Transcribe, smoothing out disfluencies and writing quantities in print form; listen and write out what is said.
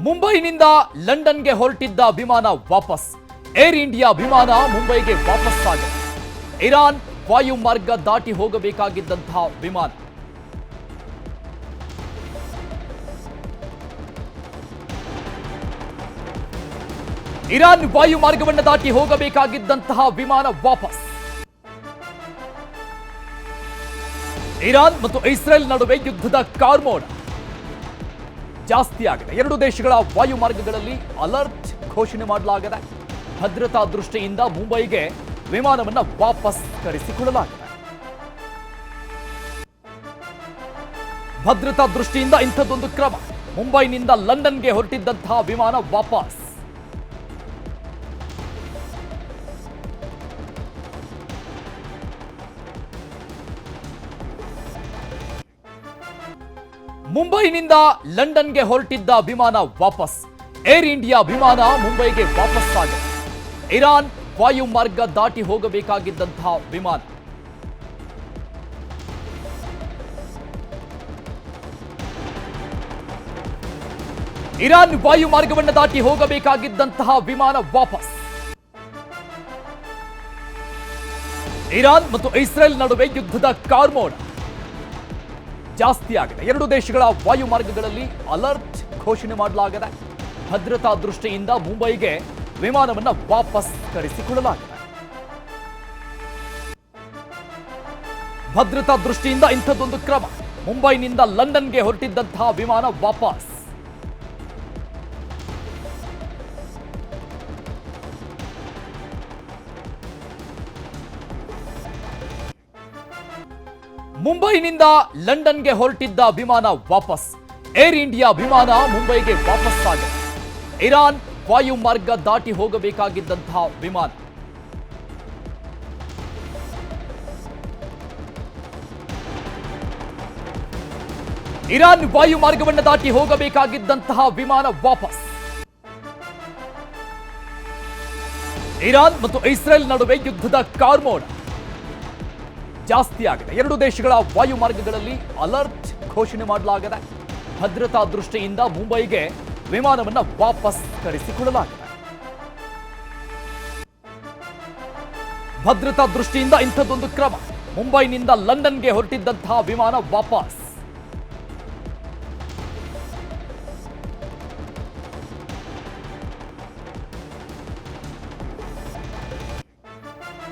ಮುಂಬೈನಿಂದ ಲಂಡನ್ಗೆ ಹೊರಟಿದ್ದ ವಿಮಾನ ವಾಪಸ್. ಏರ್ ಇಂಡಿಯಾ ವಿಮಾನ ಮುಂಬೈಗೆ ವಾಪಸ್ ಆಗಿದೆ. ಇರಾನ್ ವಾಯು ಮಾರ್ಗ ದಾಟಿ ಹೋಗಬೇಕಾಗಿದ್ದಂತಹ ವಿಮಾನ ವಾಯು ಮಾರ್ಗವನ್ನು ದಾಟಿ ಹೋಗಬೇಕಾಗಿದ್ದಂತಹ ವಿಮಾನ ವಾಪಸ್. ಇರಾನ್ ಮತ್ತು ಇಸ್ರೇಲ್ ನಡುವೆ ಯುದ್ಧದ ಕಾರ್ಮೋಡ ಜಾಸ್ತಿ ಆಗಿದೆ. ಎರಡು ದೇಶಗಳ ವಾಯು ಮಾರ್ಗಗಳಲ್ಲಿ ಅಲರ್ಟ್ ಘೋಷಣೆ ಮಾಡಲಾಗಿದೆ. ಭದ್ರತಾ ದೃಷ್ಟಿಯಿಂದ ಮುಂಬೈಗೆ ವಿಮಾನವನ್ನು ವಾಪಸ್ ಕರೆಸಿಕೊಳ್ಳಲಾಗಿದೆ. ಭದ್ರತಾ ದೃಷ್ಟಿಯಿಂದ ಇಂಥದ್ದೊಂದು ಕ್ರಮ. ಮುಂಬೈನಿಂದ ಲಂಡನ್ಗೆ ಹೊರಟಿದ್ದಂತಹ ವಿಮಾನ ವಾಪಸ್. ಮುಂಬೈನಿಂದ ಲಂಡನ್ಗೆ ಹೊರಟಿದ್ದ ವಿಮಾನ ವಾಪಸ್. ಏರ್ ಇಂಡಿಯಾ ವಿಮಾನ ಮುಂಬೈಗೆ ವಾಪಸ್ ಆಗಿದೆ. ಇರಾನ್ ವಾಯು ಮಾರ್ಗ ದಾಟಿ ಹೋಗಬೇಕಾಗಿದ್ದಂತಹ ವಿಮಾನ ವಾಯು ಮಾರ್ಗವನ್ನು ದಾಟಿ ಹೋಗಬೇಕಾಗಿದ್ದಂತಹ ವಿಮಾನ ವಾಪಸ್. ಇರಾನ್ ಮತ್ತು ಇಸ್ರೇಲ್ ನಡುವೆ ಯುದ್ಧದ ಕಾರ್ಮೋಡ ಜಾಸ್ತಿ ಆಗಿದೆ. ಎರಡು ದೇಶಗಳ ವಾಯು ಮಾರ್ಗಗಳಲ್ಲಿ ಅಲರ್ಟ್ ಘೋಷಣೆ ಮಾಡಲಾಗಿದೆ. ಭದ್ರತಾ ದೃಷ್ಟಿಯಿಂದ ಮುಂಬೈಗೆ ವಿಮಾನವನ್ನು ವಾಪಸ್ ಕರೆಸಿಕೊಳ್ಳಲಾಗಿದೆ. ಭದ್ರತಾ ದೃಷ್ಟಿಯಿಂದ ಇಂಥದ್ದೊಂದು ಕ್ರಮ. ಮುಂಬೈನಿಂದ ಲಂಡನ್ಗೆ ಹೊರಟಿದ್ದಂತಹ ವಿಮಾನ ವಾಪಸ್. ಮುಂಬೈನಿಂದ ಲಂಡನ್ಗೆ ಹೊರಟಿದ್ದ ವಿಮಾನ ವಾಪಸ್. ಏರ್ ಇಂಡಿಯಾ ವಿಮಾನ ಮುಂಬೈಗೆ ವಾಪಸ್ ಆಗಿದೆ. ಇರಾನ್ ವಾಯು ಮಾರ್ಗ ದಾಟಿ ಹೋಗಬೇಕಾಗಿದ್ದಂತಹ ವಿಮಾನ ವಾಯು ಮಾರ್ಗವನ್ನು ದಾಟಿ ಹೋಗಬೇಕಾಗಿದ್ದಂತಹ ವಿಮಾನ ವಾಪಸ್. ಇರಾನ್ ಮತ್ತು ಇಸ್ರೇಲ್ ನಡುವೆ ಯುದ್ಧದ ಕಾರ್ಮೋಡ ಜಾಸ್ತಿ ಆಗಿದೆ. ಎರಡು ದೇಶಗಳ ವಾಯು ಮಾರ್ಗಗಳಲ್ಲಿ ಅಲರ್ಟ್ ಘೋಷಣೆ ಮಾಡಲಾಗಿದೆ. ಭದ್ರತಾ ದೃಷ್ಟಿಯಿಂದ ಮುಂಬೈಗೆ ವಿಮಾನವನ್ನು ವಾಪಸ್ ಕರೆಸಿಕೊಳ್ಳಲಾಗಿದೆ. ಭದ್ರತಾ ದೃಷ್ಟಿಯಿಂದ ಇಂಥದ್ದೊಂದು ಕ್ರಮ. ಮುಂಬೈನಿಂದ ಲಂಡನ್ಗೆ ಹೊರಟಿದ್ದಂತಹ ವಿಮಾನ ವಾಪಸ್.